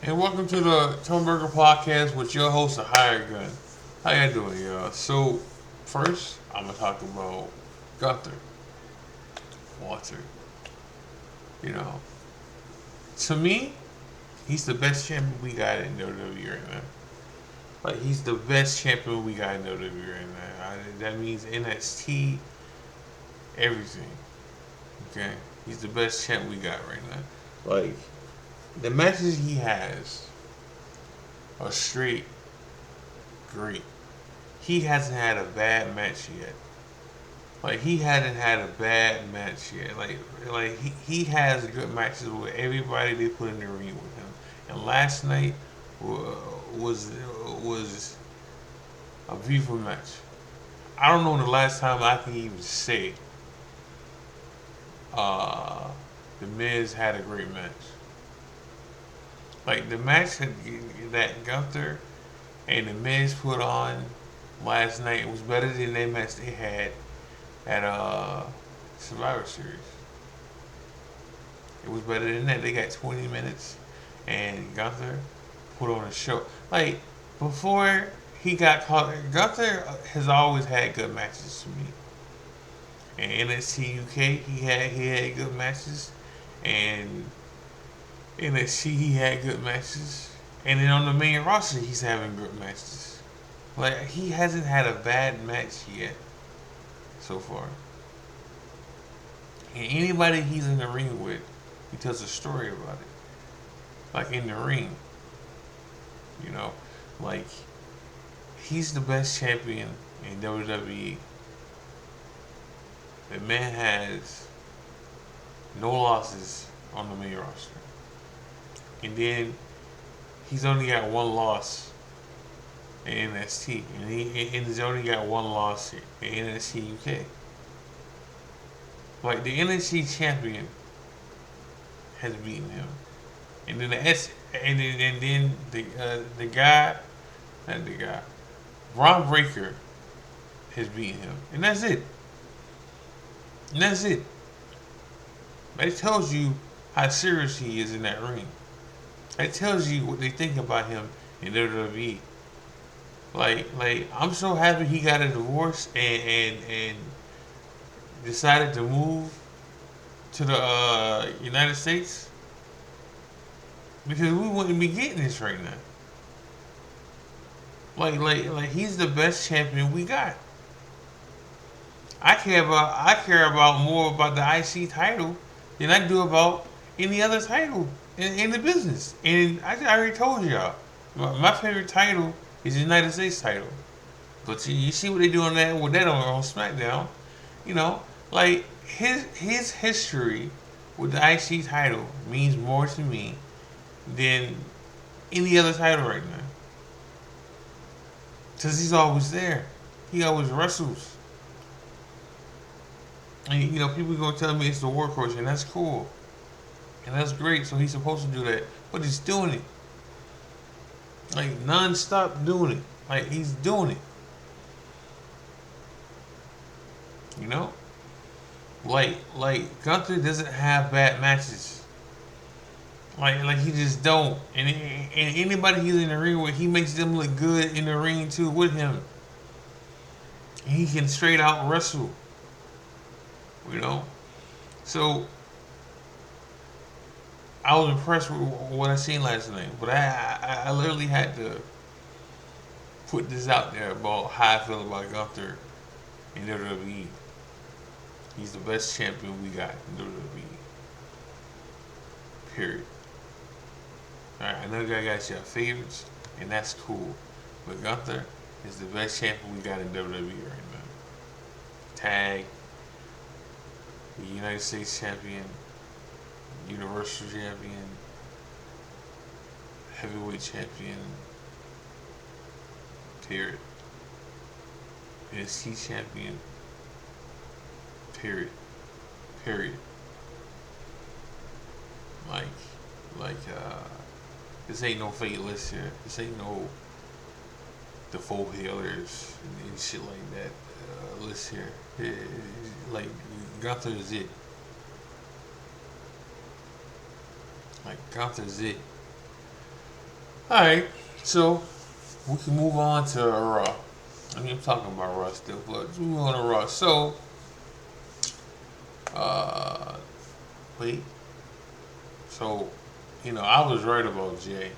And welcome to the Tone Burger Podcast with your host, the hired gun. How y'all doing, y'all? So, first, I'm gonna talk about Gunther, Walter. You know, to me, he's the best champion we got in WWE right now. Like, he's the best champion we got in WWE right now. That means NXT, everything. Okay, he's the best champ we got right now. Like, the matches he has are straight great. He hasn't had a bad match yet. Like he hadn't had a bad match yet. He has good matches with everybody they put in the ring with him. And last night was was a beautiful match. I don't know the last time I can even say uh, the Miz had a great match. Like the match that Gunther and the Miz put on last night was better than that match they had at Survivor Series. It was better than that. They got 20 minutes, and Gunther put on a show. Like before he got caught, Gunther has always had good matches to me. In NXT UK, he had good matches, and NXT he had good matches, and then on the main roster he's having good matches. Like he hasn't had a bad match yet so far. And anybody he's in the ring with, he tells a story about it. Like in the ring, you know, like he's the best champion in WWE. The man has no losses on the main roster, and then he's only got one loss in NXT, and he's only got one loss in NXT UK. Like the NXT champion has beaten him, and then and then the guy, not the guy, Braun Breaker has beaten him, and that's it. And that's it. That tells you how serious he is in that ring. That tells you what they think about him in WWE. Like I'm so happy he got a divorce and decided to move to the United States because we wouldn't be getting this right now. Like he's the best champion we got. I care about more about the IC title than I do about any other title in the business. And I already told y'all, my favorite title is the United States title. But you see what they do on that with that on SmackDown. You know, like his history with the IC title means more to me than any other title right now. Cause he's always there. He always wrestles. And people gonna tell me it's the workhorse, and that's cool, and that's great. So he's supposed to do that, but he's doing it like non-stop doing it. Like he's doing it. You know, like Gunther doesn't have bad matches. Like he just don't. And anybody he's in the ring with, he makes them look good in the ring too with him. And he can straight out wrestle. You know, so I was impressed with what I seen last night, but I literally had to put this out there about how I feel about Gunther in WWE. He's the best champion we got in WWE. Period. Alright, I know you guys got your favorites, and that's cool. But Gunther is the best champion we got in WWE right now. Tag, the United States champion, Universal champion, heavyweight champion, period. NXT champion, period. Period. Like, like, this ain't no fake list here. This ain't no the four pillars and shit like that list here. Like, Gunther is it. Like, Gunther's it. All right, so we can move on to Raw. I mean, I'm talking about Raw still, but let's move on to Raw. So, uh, wait. So, I was right about Jay.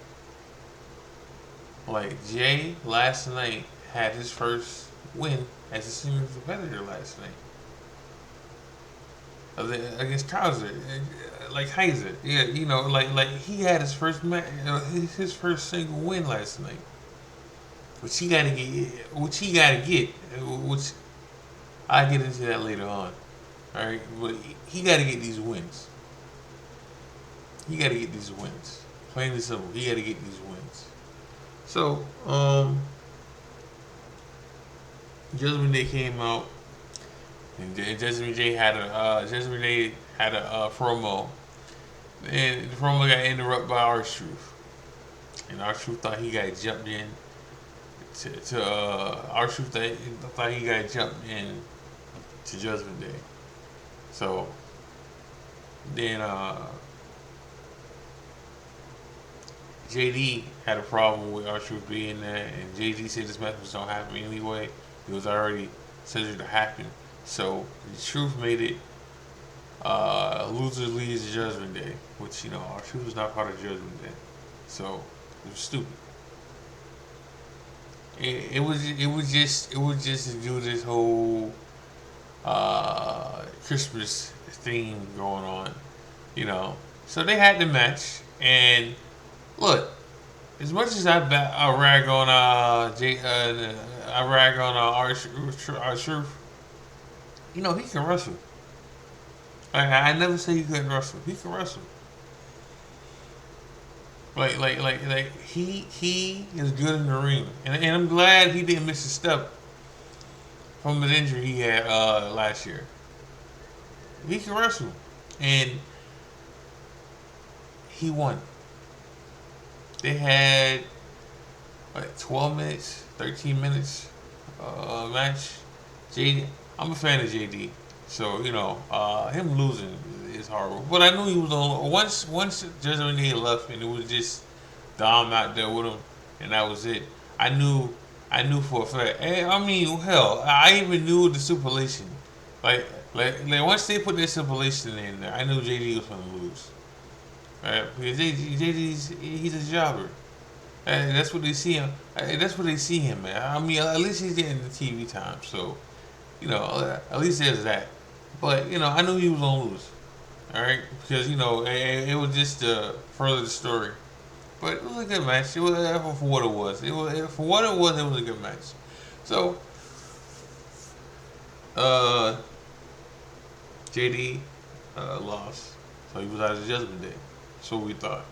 Like Jay last night had his first win as a senior competitor last night against Krauser, like Heiser. Yeah, like he had his first his first single win last night, which he got to get, which I get into that later on. All right, but he got to get these wins. He got to get these wins. Plain and simple, he got to get these wins. So, Judgment Day came out, and Judgment Day had a promo, and the promo got interrupted by R-Truth, and R-Truth thought he got jumped in. R-Truth thought he got jumped in to Judgment Day. So then JD had a problem with R-Truth being there, and JD said this match was gonna happen anyway. It was already scheduled to happen. So the Truth made it loser leads Judgment Day, which R-Truth was not part of Judgment Day. So it was stupid. It was just to do this whole Christmas theme going on, So they had the match, and look, as much as I rag on our truth, he can wrestle. I never say he couldn't wrestle. He can wrestle. Like he is good in the ring, and I'm glad he didn't miss a step from his injury he had last year. He can wrestle, and he won. They had 12 minutes, 13 minutes match. JD, I'm a fan of JD, so him losing is horrible. But I knew he was on once Judgment Day left, and it was just Dom out there with him, and that was it. I knew for a fact. And, I mean, hell, I even knew the stipulation. Like once they put their stipulation in there, I knew JD was gonna lose. Right? Because he's a jobber. That's what they see him. That's what they see him, man. I mean, at least he's getting the TV time, so at least there's that. But I knew he was gonna lose. All right, because it was just further the story. But it was a good match. It was for what it was. It was for what it was. It was a good match. So, uh, JD lost, so he was out of Judgment Day. So we thought.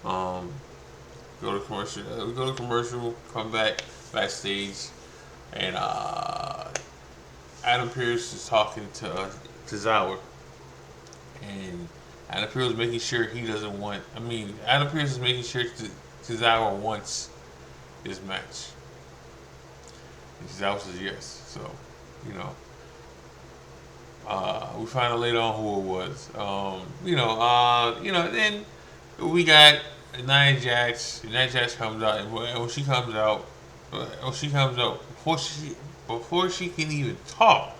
Um, Go to commercial. We go to commercial. Come back backstage, and Adam Pearce is talking to Zauer, and Adam Pearce is making sure he doesn't want. I mean, Adam Pearce is making sure Zauer wants this match. And Zauer says yes. So, you know, we find out later on who it was. Then we got Nia Jax. Nia Jax comes out, and when she comes out, before she can even talk,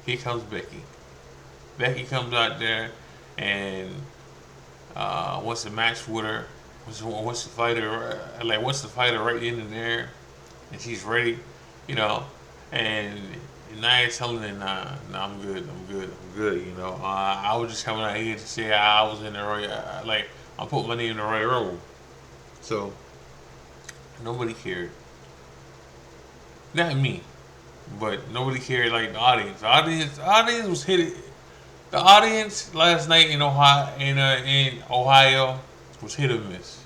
here comes Becky. Becky comes out there and wants to match with her. Wants to fight her, wants to fight her right in and there, and she's ready, you know. And Nia's telling her, nah, I'm good. I was just coming out here to say I was in the right, I put my name in the right role. So nobody cared, not me, but nobody cared like the audience. The audience was hit. The audience last night in Ohio was hit or miss.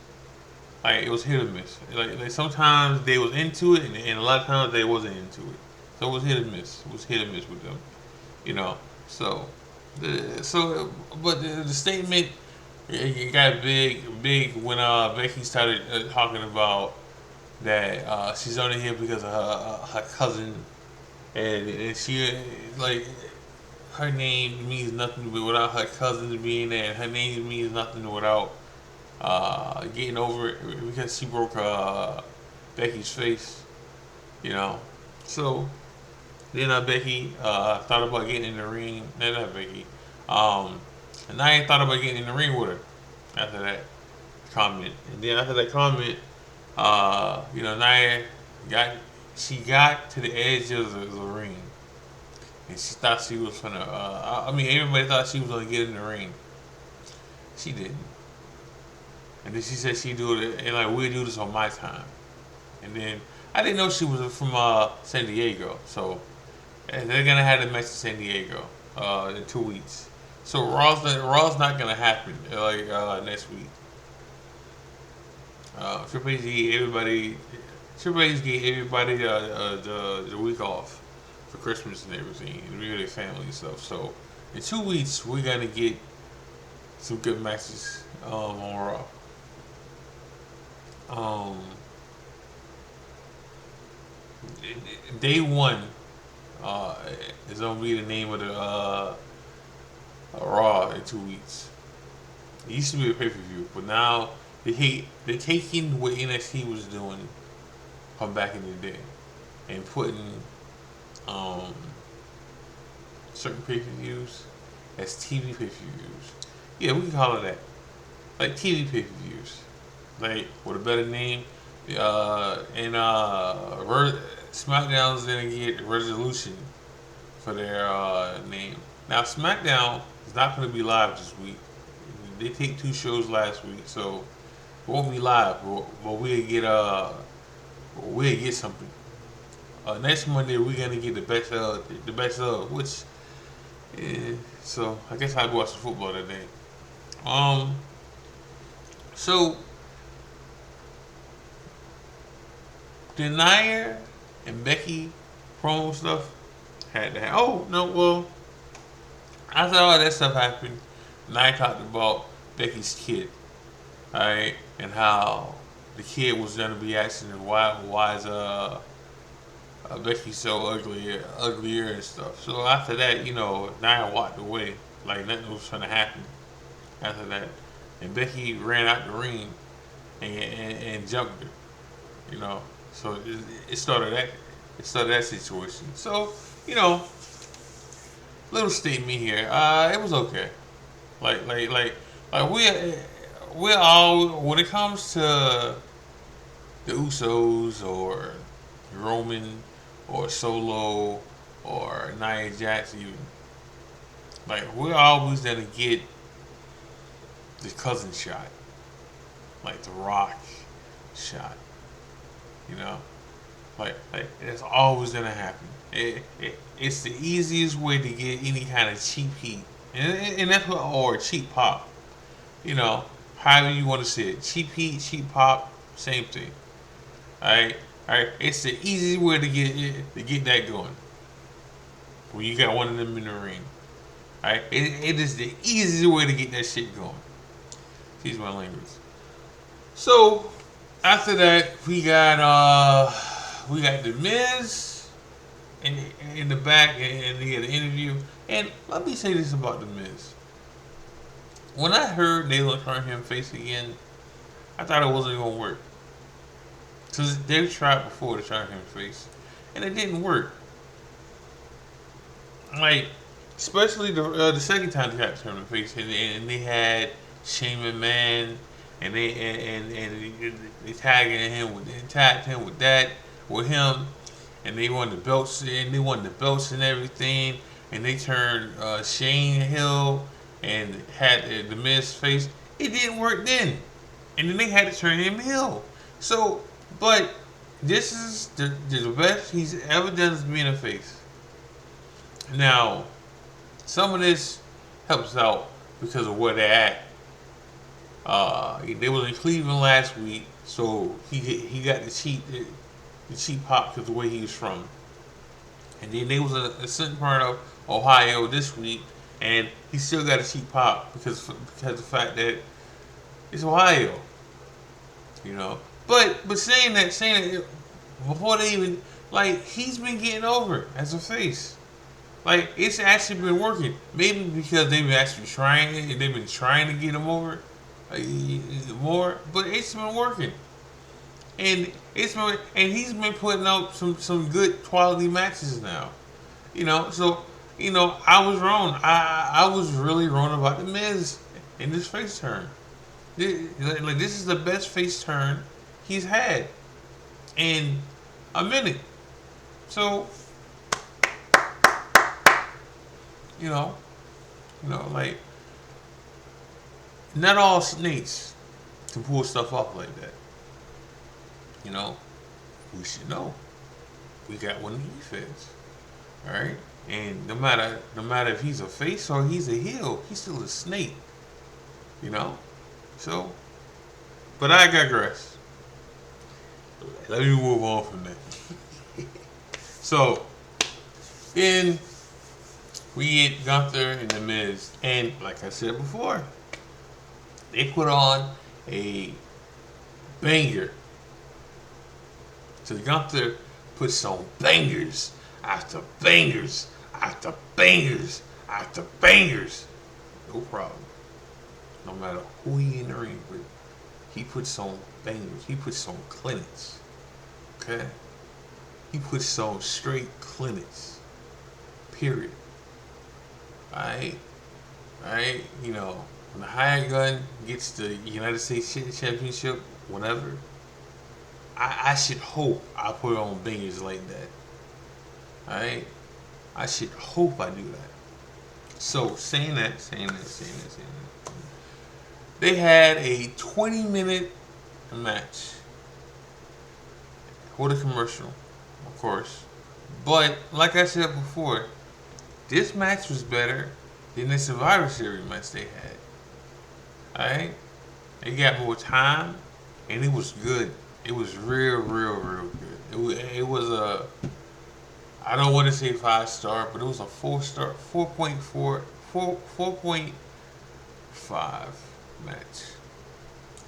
Like it was hit or miss. Like sometimes they was into it, and a lot of times they wasn't into it. So it was hit or miss. It was hit or miss with them, you know. So, but the statement it got big when Becky started talking about that she's only here because of her cousin, and she like her name means nothing without her cousins being there, and her name means nothing without getting over it because she broke Becky's face. You know, so then Becky thought about getting in the ring. No, not Becky. And I ain't thought about getting in the ring with her after that comment. And then after that comment, Nia got to the edge of the ring, and she thought she was gonna. Everybody thought she was gonna get in the ring. She didn't. And then she said she'd do it, and like we'll do this on my time. And then I didn't know she was from San Diego, so and they're gonna have the match in San Diego in 2 weeks. So Raw's not gonna happen next week. Triple H gave everybody the week off for Christmas and everything, and their family and stuff. So in 2 weeks we're gonna get some good matches on Raw. Um, Day one is gonna be the name of the Raw in 2 weeks. It used to be a pay per view, but now they're taking what NXT was doing from back in the day and putting um, certain pay per views as TV pay per views. Yeah, we can call it that, like TV pay per views, like with a better name. SmackDown's gonna get Resolution for their name. Now SmackDown is not gonna be live this week. They take 2 shows last week, so it won't be live. But we'll get something. Next Monday we're gonna get the best of which. So I guess I'll watch the football today. So the Nia and Becky promo stuff had to happen. Oh no, well after all that stuff happened, Nia talked about Becky's kid, alright, and how the kid was gonna be asking her why is Becky so uglier and stuff. So after that, Nia walked away like nothing was gonna happen after that, and Becky ran out the ring and jumped her, you know. So it started that situation. So little statement here. It was okay. Like we're all when it comes to the Usos or Roman or Solo or Nia Jax even. Like we're always gonna get the cousin shot, like the Rock shot. You know, like it's always gonna happen. It's the easiest way to get any kind of cheap heat, and that's what or cheap pop. However you want to say it, cheap heat, cheap pop, same thing. All right. It's the easiest way to get that going. When you got one of them in the ring, all right. It is the easiest way to get that shit going. Excuse my language. So after that, we got the Miz in the back, and he had an interview. And let me say this about the Miz. When I heard they were turn him face again, I thought it wasn't gonna work. Cause they tried before to turn him face, and it didn't work. Like, especially the second time they tried to turn him face, and they had Shane McMahon, and they tagged him with him, and they won the belts and everything, and they turned Shane Hill and had the Miz face. It didn't work then, and then they had to turn him heel. So, but this is the best he's ever done as being a face. Now, some of this helps out because of where they're at. They was in Cleveland last week, so he got the cheap pop because of where he was from. And then they was a certain part of Ohio this week, and he still got a cheap pop because of the fact that it's Ohio, But saying that before they even he's been getting over as a face. Like it's actually been working. Maybe because they've actually trying it and they've been trying to get him over. More, but it's been working, and he's been putting out some good quality matches now. So I was wrong. I was really wrong about the Miz in this face turn. This is the best face turn he's had in a minute. So you know, like not all snakes can pull stuff off like that. You know, we should know. We got one of these feds, all right. And no matter if he's a face or he's a heel, he's still a snake. You know, so. But I digress. Let me move on from that. So, in we get Gunther and The Miz, and like I said before, they put on a banger. So Gunther puts on bangers after bangers after bangers after bangers. No problem. No matter who he in the ring with, he puts on bangers. He puts on clinics. Okay? He puts on straight clinics. Period. Alright? Alright? When the hired gun gets the United States Championship, whenever, I should hope I put on bangers like that. Alright? I should hope I do that. So, saying that. They had a 20-minute match for the commercial, of course. But, like I said before, this match was better than the Survivor Series match they had. Alright? They got more time, and it was good. It was real good. It was a, I don't want to say 5-star, but it was a 4-star, 4.5 match.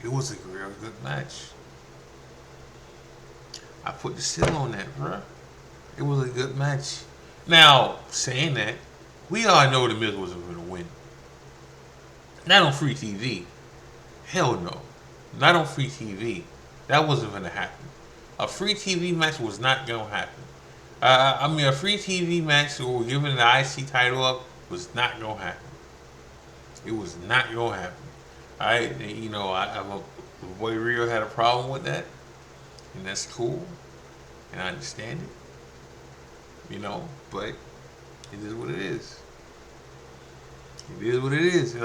It was a real good match. I put the seal on that, bruh. It was a good match. Now, saying that, we all know the Miz wasn't going to win. Not on free TV. Hell no. Not on free TV. That wasn't going to happen. A free TV match was not going to happen. A free TV match or giving the IC title up was not going to happen. It was not going to happen. My boy Rio had a problem with that. And that's cool. And I understand it. But it is what it is. It is what it is. And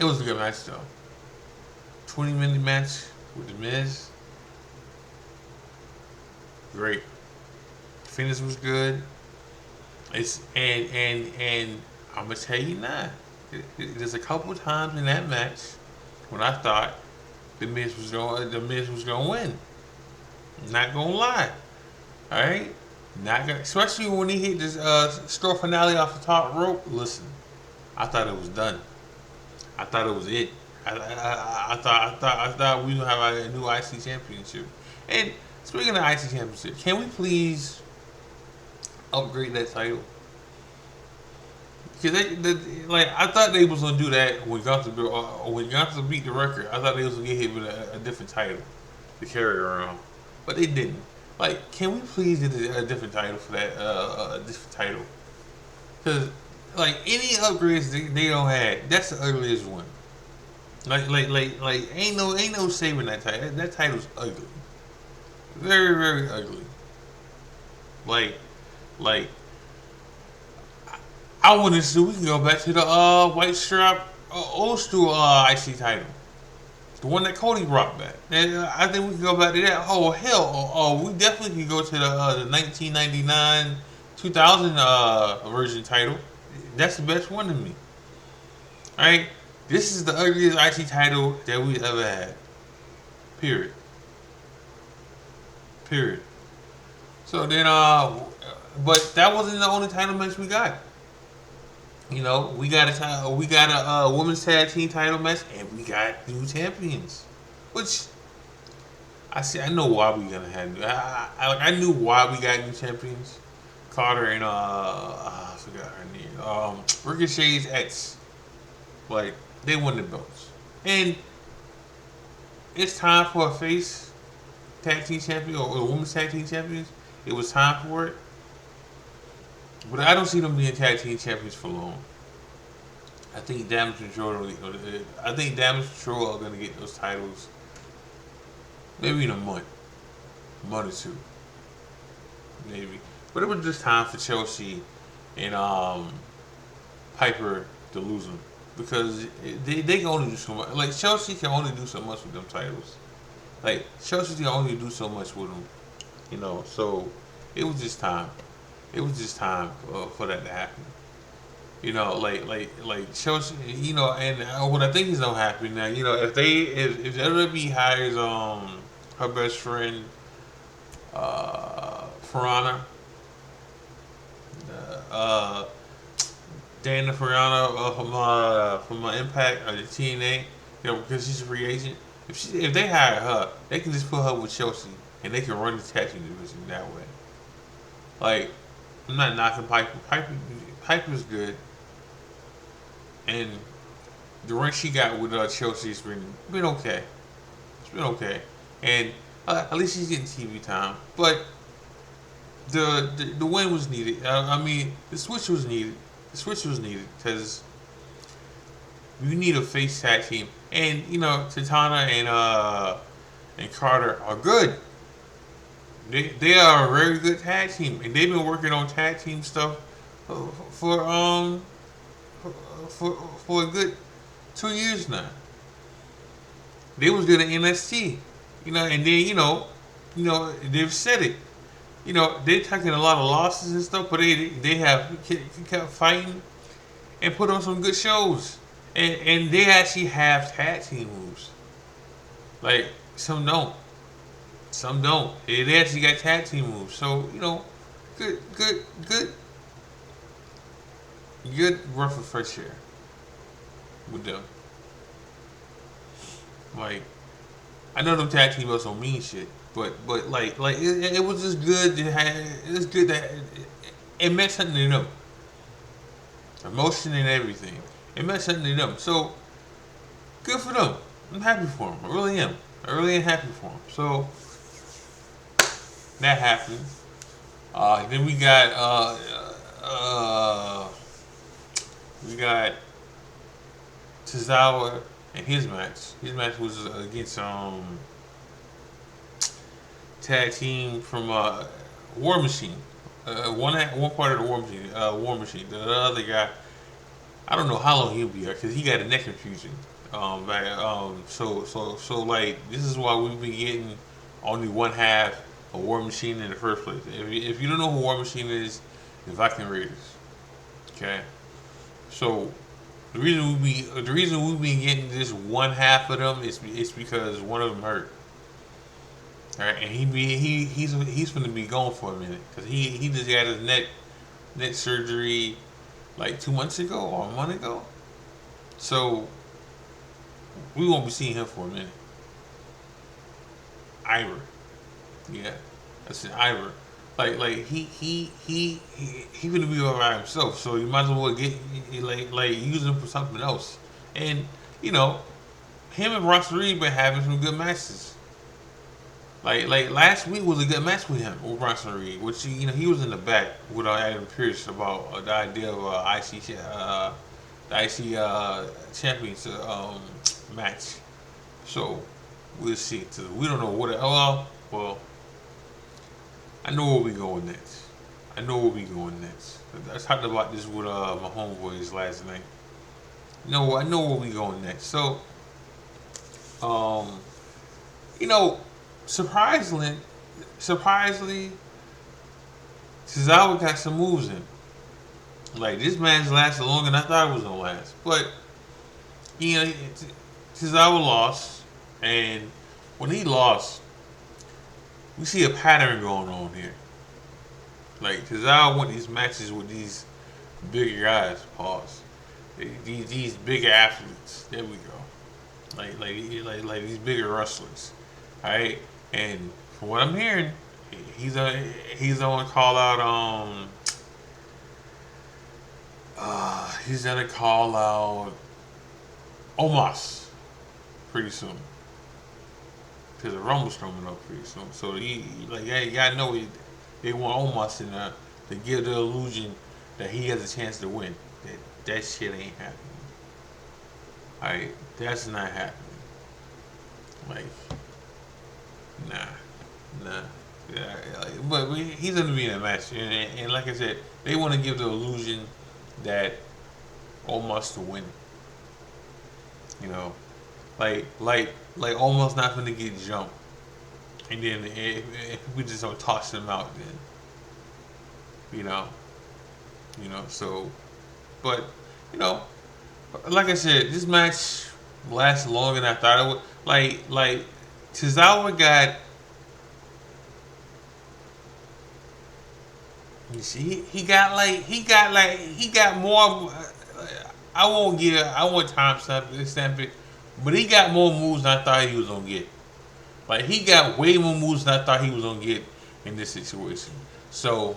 it was a good match though. 20-minute match with The Miz. Great. Finish was good. And I'm gonna tell you now. There's a couple of times in that match when I thought The Miz was gonna win. Not gonna lie. Alright? Especially when he hit this straw finale off the top rope. Listen, I thought it was done. I thought it was it. I thought we would have a new IC championship. And speaking of IC championship, can we please upgrade that title? Because I thought they was gonna do that when Gunther beat the record. I thought they was gonna get hit with a different title to carry around, but they didn't. Can we please get a different title for that? A different title, because any upgrades they don't have, that's the ugliest one. Ain't no saving that title. That title's ugly, very ugly. I want to see we can go back to the white strap old school IC title. The one that Cody brought back. And I think we can go back to that. Oh, hell. We definitely can go to the 1999 2000 version title. That's the best one to me. Alright? This is the ugliest IC title that we ever had. Period. So then, but that wasn't the only title match we got. We got a women's tag team title match, and we got new champions. Which I know why we gonna have. I knew why we got new champions. Carter and I forgot her name. Ricochet's ex. Like they won the belts, and it's time for a face tag team champion or a women's tag team champions. It was time for it, but I don't see them being tag team champions for long. I think Damage Control. I think Damage Control are gonna get those titles maybe in a month or two, maybe. But it was just time for Chelsea and Piper to lose them because they can only do so much. Like Chelsea can only do so much with them titles. Like Chelsea can only do so much with them, So it was just time. It was just time for that to happen. Like Chelsea, and what I think is gonna happen now, if WWE hires her best friend Farana, uh, Dana Farana from Impact or the TNA, because she's a free agent. If they hire her, they can just put her with Chelsea and they can run the tag team division that way. Like I'm not knocking Piper. Piper's good, and the run she got with Chelsea's been okay. It's been okay, and at least she's getting TV time. But the win was needed. I mean, the switch was needed. The switch was needed because you need a face tag team, and Tatana and Carter are good. They are a very good tag team, and they've been working on tag team stuff for for a good 2 years now. They was good at NXT, and then they've said it. They're taking a lot of losses and stuff, but they have kept fighting and put on some good shows, and they actually have tag team moves. Like some don't, some don't. They actually got tag team moves. So good, good, good, good breath of fresh air with them. Like I know them tag team belts don't mean shit, but it was just good. It's good that it meant something to them. Emotion and everything. It meant something to them. So good for them. I'm happy for them. I really am. I really am happy for them. So that happened. Then we got Tozawa and his match. His match was against tag team from War Machine. One part of the War Machine. War Machine. The other guy, I don't know how long he'll be here because he got a neck infusion. So like this is why we've been getting only one half of War Machine in the first place. If you don't know who War Machine is, the Viking Raiders. Okay, so the reason we've been getting this one half of them is because one of them hurt. All right, and he's going to be gone for a minute because he just got his neck surgery like 2 months ago or a month ago. So we won't be seeing him for a minute. Ira, yeah, that's an Ira. Like he gonna be all by himself. So you might as well get like use him for something else. And him and Ross Reed been having some good matches. Like last week was a good match with him with Bronson Reed, which he was in the back with Adam Pearce about the idea of the IC champions match. So we'll see. We don't know what. Well, I know where we going next. I talked about this with my homeboys last night. I know where we going next. So, um, you know, surprisingly, Tozawa got some moves in. Like this match lasted longer than I thought it was gonna last. But Tozawa lost, and when he lost, we see a pattern going on here. Like Tozawa won these matches with these bigger guys. Pause. These bigger athletes. There we go. Like these bigger wrestlers. All right. And from what I'm hearing, he's gonna call out he's gonna call out Omos pretty soon. Because the Rumble's coming up pretty soon. So like, yeah, you gotta know they want Omos in there to give the illusion that he has a chance to win. That shit ain't happening. Alright, that's not happening. Like, nah, nah. Yeah, but he's gonna be in a match, and like I said, they want to give the illusion that Omos to win. You know, like almost not gonna get jumped, and then if we just don't toss them out, then you know, So, but you know, like I said, this match lasted longer than I thought it would. Like Tozawa got. You see, he got more. I won't time stamp it, but he got more moves than I thought he was gonna get. Like he got way more moves than I thought he was gonna get in this situation. So,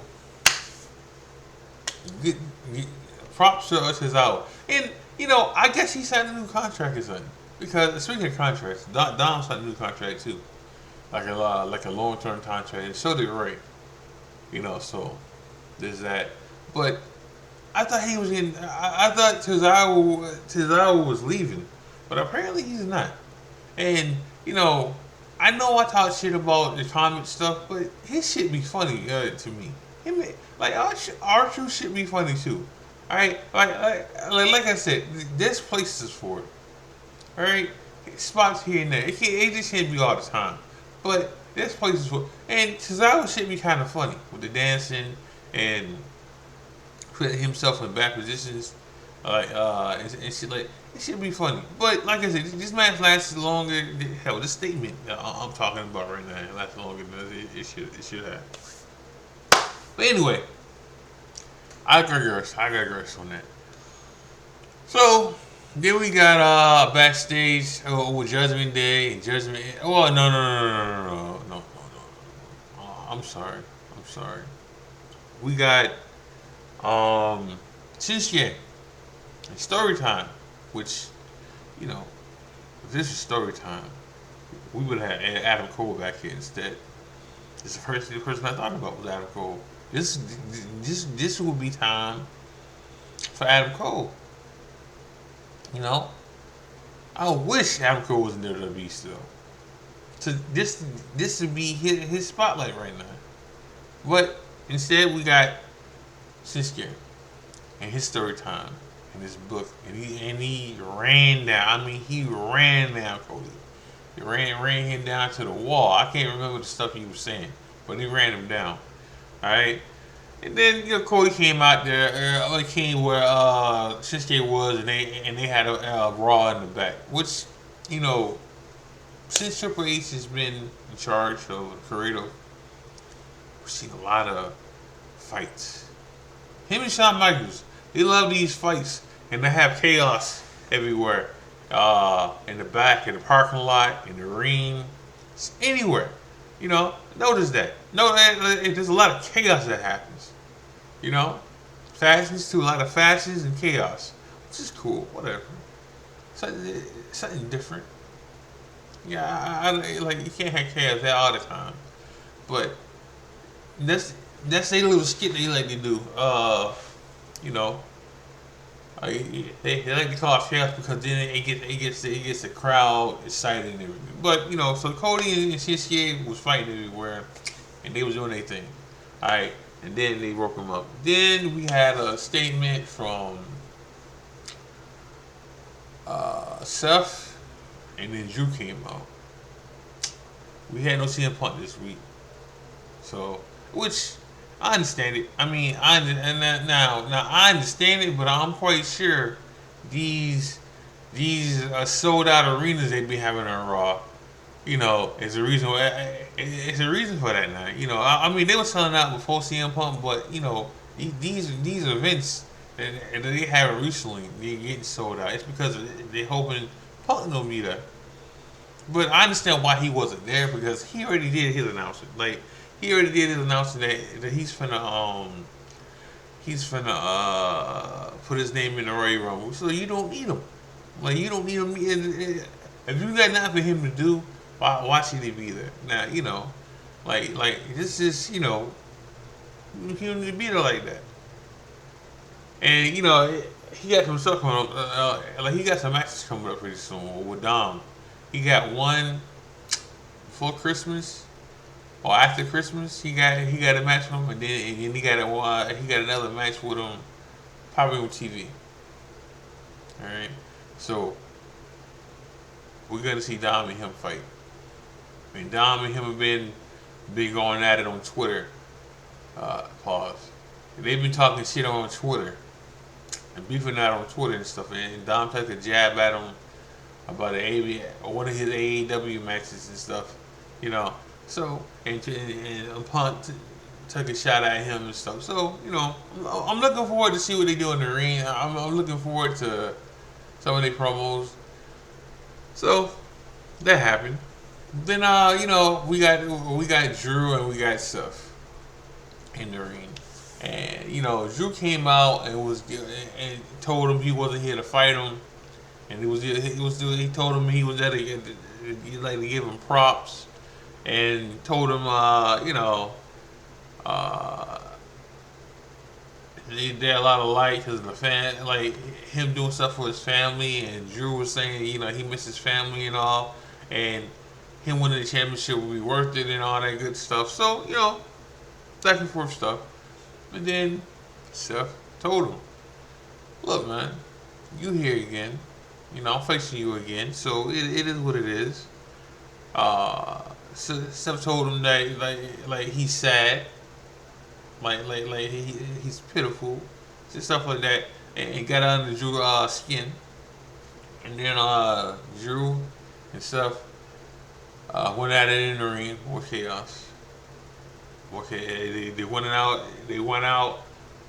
good, good, props to us is out. And I guess he signed a new contract or something. Because speaking of contracts, Dom signed a new contract too, like a long term contract, and so did Ray. So there's that. But I thought he was in. I thought Tozawa was leaving, but apparently he's not. And I know I talk shit about the comic stuff, but his shit be funny to me. Him, like our shit be funny too. All right, like I said, there's places for it. All right, spots here and there. It just can't be all the time, but there's places for. And Tozawa shit be kind of funny with the dancing and putting himself in bad positions, and shit like it should be funny. But like I said, this match lasted longer. Hell, this statement that I'm talking about right now it lasted longer than it should have. But anyway, I digress on that. So then we got backstage with Judgment Day and Judgment. Oh no. I'm sorry. We got Shinsuke and story time, which if this is story time, we would have had Adam Cole back here instead. This is the person I thought about was Adam Cole. This would be time for Adam Cole. I wish Adam Cole was in WWE still. So this would be his spotlight right now. But instead we got Shinsuke and his story time in his book, and he ran down. I mean, he ran down Cody. He ran him down to the wall. I can't remember the stuff he was saying, but he ran him down. All right, and then Cody came out there. Came where Shinsuke was, and they had a Raw in the back, which since Triple H has been in charge of Creative, we've seen a lot of fights. Him and Shawn Michaels, they love these fights, and they have chaos everywhere. In the back, in the parking lot, in the ring, anywhere. Notice that. No, there's a lot of chaos that happens. Fashions too, a lot of fashions and chaos, which is cool. Whatever. Something different. Yeah, like you can't have chaos there all the time, but that's a little skit they like to do. You know, they like to call it chaos because then it gets the crowd excited and everything. But so Cody and Shinsuke was fighting everywhere, and they was doing their thing. All right, and then they broke them up. Then we had a statement from Seth, and then Drew came out. We had no CM Punk this week, so which I understand it. I mean, now I understand it, but I'm quite sure these sold out arenas they be having on Raw, is a reason. It's a reason for that now. I mean, they were selling out before CM Punk, but these events that they have recently, they getting sold out. It's because they hoping Punk gonna be there. But I understand why he wasn't there because he already did his announcement. Like he already did his announcement that he's finna put his name in the Royal Rumble. So you don't need him. Like you don't need him. If you got nothing for him to do, why should he be there? Now like this is he don't need to be there like that. And he got some stuff coming up. Like he got some matches coming up pretty soon with Dom. He got one before Christmas or after Christmas. He got a match with him, and then he got another match with him probably on TV. All right, so we're gonna see Dom and him fight. I mean, Dom and him have been going at it on Twitter. Pause. They've been talking shit on Twitter and beefing out on Twitter and stuff. And Dom took a jab at him about one of his AEW matches and stuff. You know. So and Punk took a shot at him and stuff. So I'm looking forward to see what they do in the ring. I'm looking forward to some of their promos. So that happened. Then we got Drew and we got Seth in the ring. And Drew came out and told him he wasn't here to fight him, and he told him he was there to give him props, and told him there are a lot of light because of the fan, like him doing stuff for his family, and Drew was saying he missed his family and all, and him winning the championship would be worth it and all that good stuff. So back and forth stuff. And then Seth told him, "Look, man, you here again. I'm facing you again. So it is what it is." So Seth told him that like he's sad, he's pitiful, just stuff like that, and got under Drew's skin. And then Drew and Seth went at it in the ring with chaos. Okay, they went out. They went out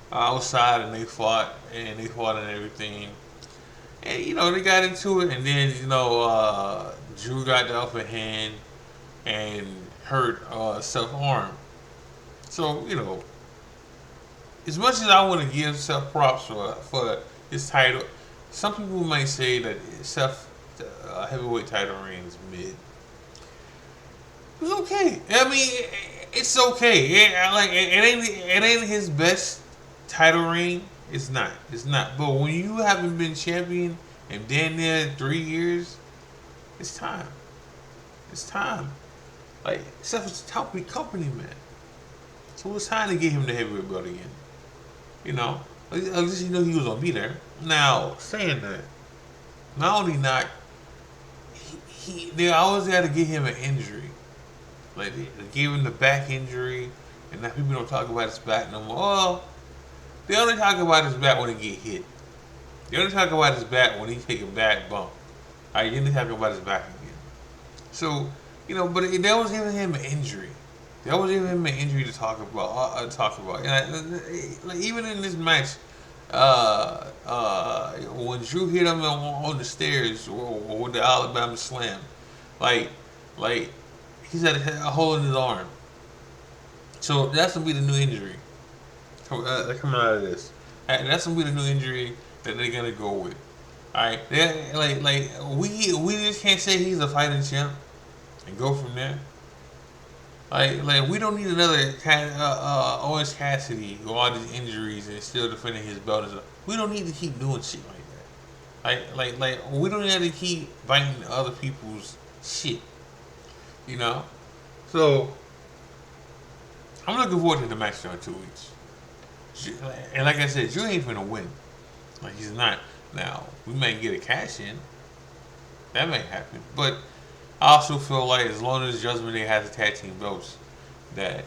outside and they fought and everything. And they got into it, and then Drew got the upper hand and hurt Seth's arm. So as much as I want to give Seth props for his title, some people might say that Seth heavyweight title reign is mid. It was okay. I mean, it's okay. It ain't his best title reign. It's not. It's not. But when you haven't been champion and damn near 3 years, it's time. It's time. Like Seth is a top company man, so it's time to get him the heavyweight belt again. At least he was gonna be there. Now saying that, not only not, they always got to get him an injury. Like they gave him the back injury, and now people don't talk about his back no more. Well, they only talk about his back when he get hit. They only talk about his back when he take a bad bump. Alright, you only talk about his back again. So but that was giving him an injury. That was giving him an injury to talk about. And even in this match, when Drew hit him on the stairs or with the Alabama Slam, like he's had a hole in his arm. So that's gonna be the new injury coming out of this. And that's gonna be the new injury that they're gonna go with. All right, we just can't say he's a fighting champ and go from there. Like we don't need another Orange Cassidy with all these injuries and still defending his belt and stuff. We don't need to keep doing shit like that. Like we don't need to keep biting other people's shit. So I'm looking forward to the match in 2 weeks. And like I said, Drew ain't finna win. Like he's not. Now we might get a cash in. That may happen, but I also feel like as long as Judgment Day has the tag team belts, that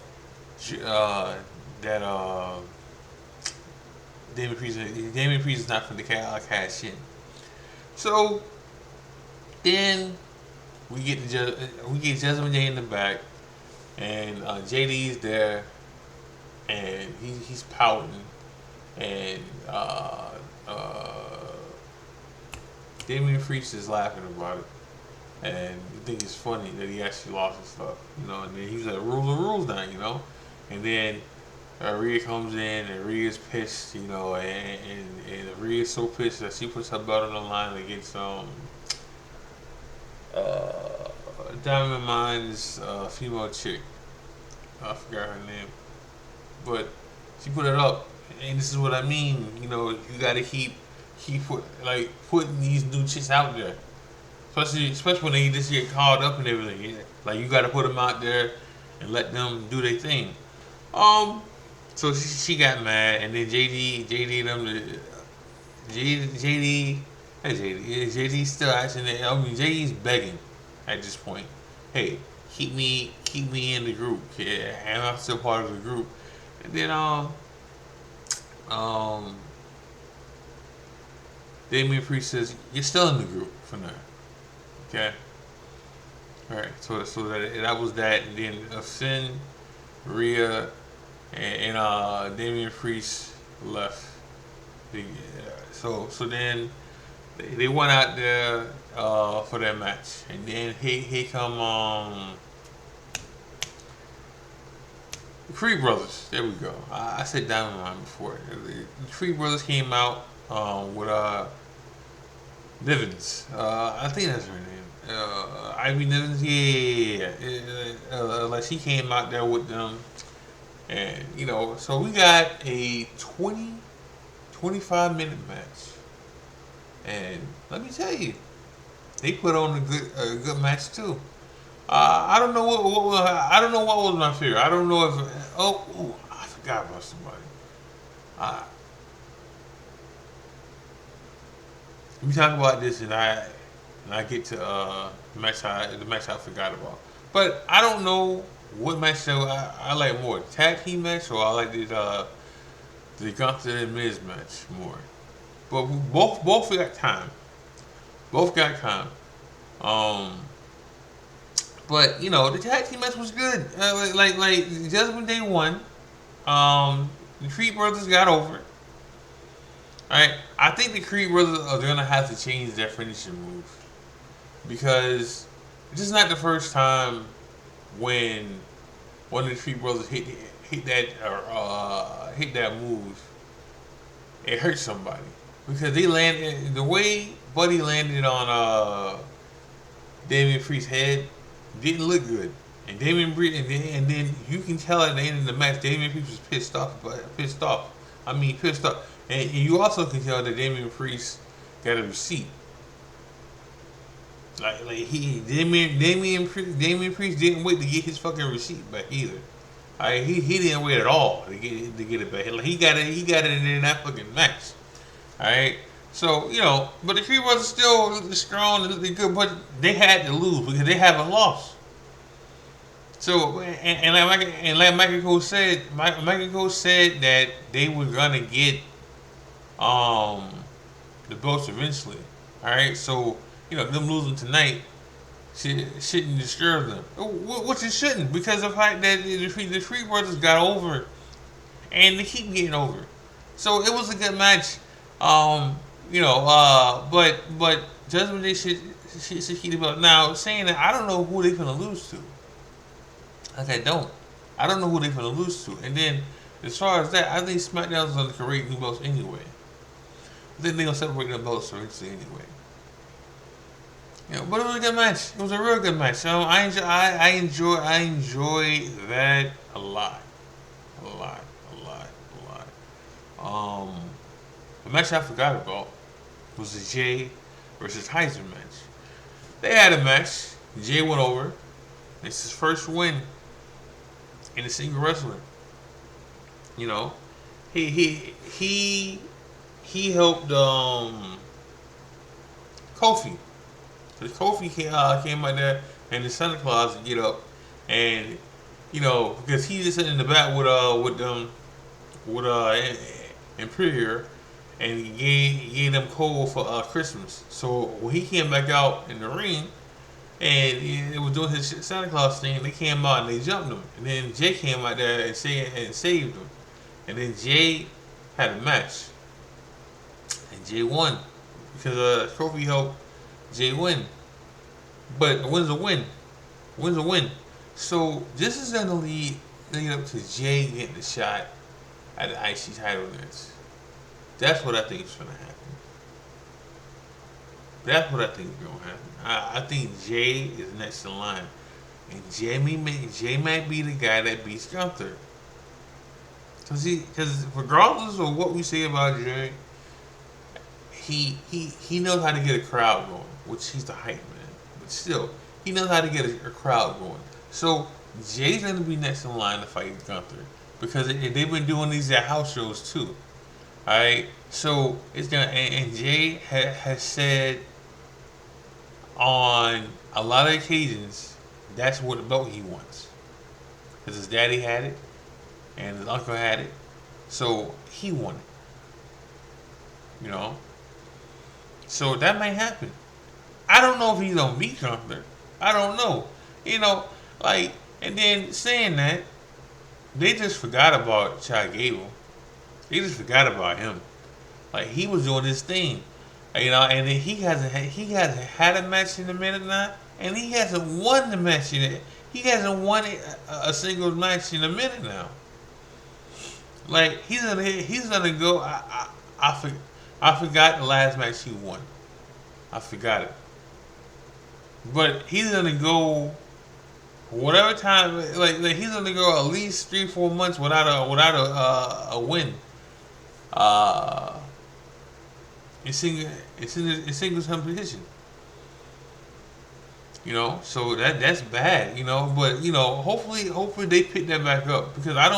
Damian Priest is not for the cash in. So then we get Judgment Day in the back, and JD's there, and he's pouting, and Damian Priest is laughing about it. And you think it's funny that he actually lost and stuff, and then he was like, rules are rules now, and then Rhea comes in and Rhea's pissed, you know, and Rhea's so pissed that she puts her belt on the line against uh Diamond Mine's female chick. I forgot her name, but she put it up, and this is what I mean. You know, you gotta putting these new chicks out there, especially when they just get called up and everything. Yeah. Like you gotta put them out there and let them do their thing. Um, so she got mad, and then JD them JD, hey JD still actually. I mean JD's begging at this point. Hey, keep me in the group. Yeah, and I'm still part of the group. And then um Damian Priest says you're still in the group for now. Okay. All right. So that was that. And then Finn, Rhea, and Damian Priest left. So then they went out there for that match, and then he come the Creed Brothers. There we go. I said Diamond Mine before. The Creed Brothers came out with Nivens. I think that's her name. Ivy Nivens. Yeah. Like she came out there with them, and you know, so we got a 25 minute match. And let me tell you, they put on a good match too. I don't know I don't know what was my fear. I don't know if I forgot about somebody. Uh, Let me talk about this, and I get to the match I forgot about. But I don't know what match I like more, tag team match, or I like the Gunther and Miz match more. But both got time. Both got time. Um, but you know the tag team match was good. Like Judgment Day won. The Creed Brothers got over. Alright, I think the Creed Brothers are gonna have to change their finishing move because this is not the first time when one of the Creed Brothers hit that move. It hurt somebody because they landed the way Buddy landed on Damian Priest's head didn't look good, and and then you can tell at the end of the match Damian Priest was pissed off. I mean pissed off. And you also can tell that Damian Priest got a receipt. Damian Priest didn't wait to get his fucking receipt back either. He didn't wait at all to get it back. Like, he got it in that fucking match. Alright? So, you know, but the Creed was still strong and good, but they had to lose because they haven't lost. So like Michael Cole said, that they were gonna get um the belts eventually. All right, so you know them losing tonight shouldn't disturb them, which it shouldn't because of the fact that the Three Brothers got over and they keep getting over. So it was a good match. But Judgment Day should keep the belt. Now saying that I don't know who they're gonna lose to. Like I don't know who they're gonna lose to. And then as far as that, I think SmackDown's gonna create new belts anyway. I think they're gonna separate the belts eventually anyway. You know, but it was a good match. It was a real good match. So I enjoy that a lot. A lot. The match I forgot about was the Jay versus Heisman match. They had a match. Jay went over. It's his first win in the single wrestling. You know, he helped Kofi. So Kofi came out there and the Santa Claus to get up, and you know because he just sitting in the back with Imperial, and he gave them Cole for Christmas. So when he came back out in the ring. And it was doing his Santa Claus thing. They came out and they jumped him. And then Jay came out there and saved him. And then Jay had a match. And Jay won. Because Kofi helped Jay win. But a win's a win. A win's a win. So this is going to lead up to Jay getting the shot at the IC title match. That's what I think is gonna happen. That's what I think is gonna happen. I think Jay is next in line, and Jay might be the guy that beats Gunther. Cause regardless of what we say about Jay, he knows how to get a crowd going, which he's the hype man. But still, he knows how to get a crowd going. So Jay's gonna be next in line to fight Gunther because they've been doing these at house shows too. All right, so it's gonna and Jay has said on a lot of occasions that's what the belt he wants because his daddy had it and his uncle had it, so he won it. You know, so that might happen. I don't know if he's gonna beat Gunther. I don't know. You know, like, and then saying that, they just forgot about Chad Gable. They just forgot about him. Like he was doing his thing, you know, and then he hasn't had a match in a minute now, and he hasn't won the match in it. He hasn't won a single match in a minute now. Like he's gonna go. I forgot the last match he won. I forgot it. But he's gonna go whatever time. Like he's gonna go at least 3 4 months without a win. Uh, in singles competition. You know, so that's bad. You know, but you know, hopefully they pick that back up because I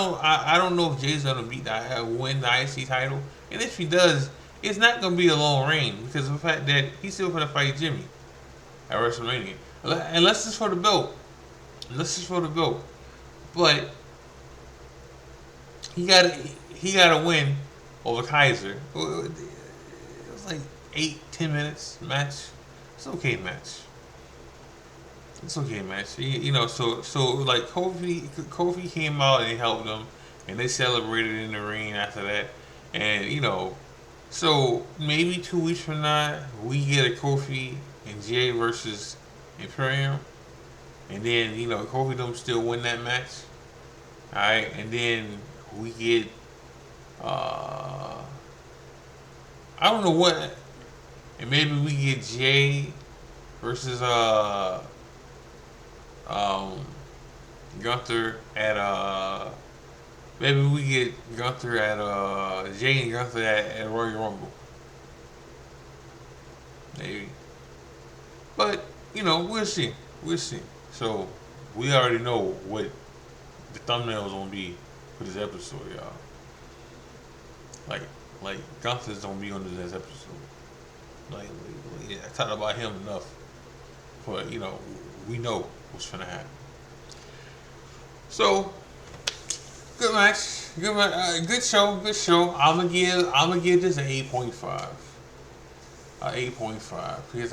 don't know if Jay's gonna win the IC title, and if he does, it's not gonna be a long reign because of the fact that he's still gonna fight Jimmy at WrestleMania, unless it's for the belt. Unless it's for the belt, but he gotta win over Kaiser. It was like 8 10 minutes match. It's okay match. It's okay match. You know, so like Kofi came out and helped them, and they celebrated in the ring after that, and you know, so maybe 2 weeks from now we get a Kofi and Jay versus Imperium, and then you know Kofi them still win that match. All right, and then we get I don't know what, and maybe we get Jay versus um Gunther at maybe we get Gunther at Jay and Gunther at Royal Rumble. Maybe. But, you know, we'll see. We'll see. So we already know what the thumbnail is gonna be for this episode, y'all. Like Gunther's gonna be on this episode. Yeah, I talked about him enough. But, you know, we know what's gonna happen. So good match, good show. I'm gonna give this an 8.5, 8.5 because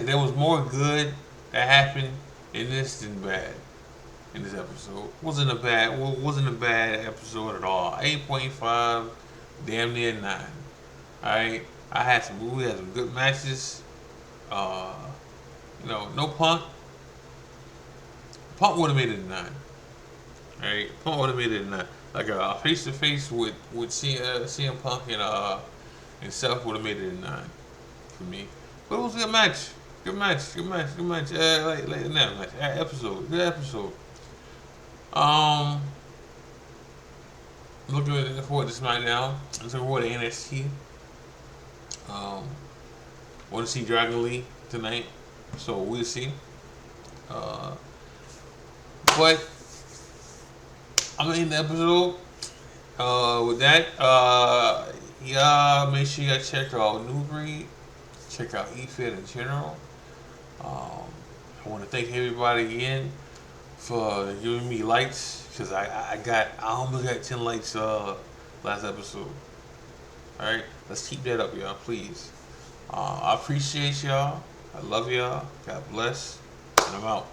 there was more good that happened in this than bad in this episode. Wasn't a bad episode at all. 8.5, damn near 9. All right, we had some good matches. You know, no Punk. Punk would have made it a 9. Right, Punk would have made it a 9. Like a face to face with CM Punk and Seth would have made it a 9 for me. But it was a good match. Good match. Like that match. Episode. Good episode. Looking forward to SmackDown. I'm looking forward to NXT. Want to see Dragon Lee tonight, so we'll see. But I'm gonna end the episode with that. Yeah, make sure you check out New Breed, check out eFit in general. I want to thank everybody again for giving me likes because I almost got 10 likes last episode. All right, let's keep that up, y'all, please. I appreciate y'all. I love y'all. God bless, and I'm out.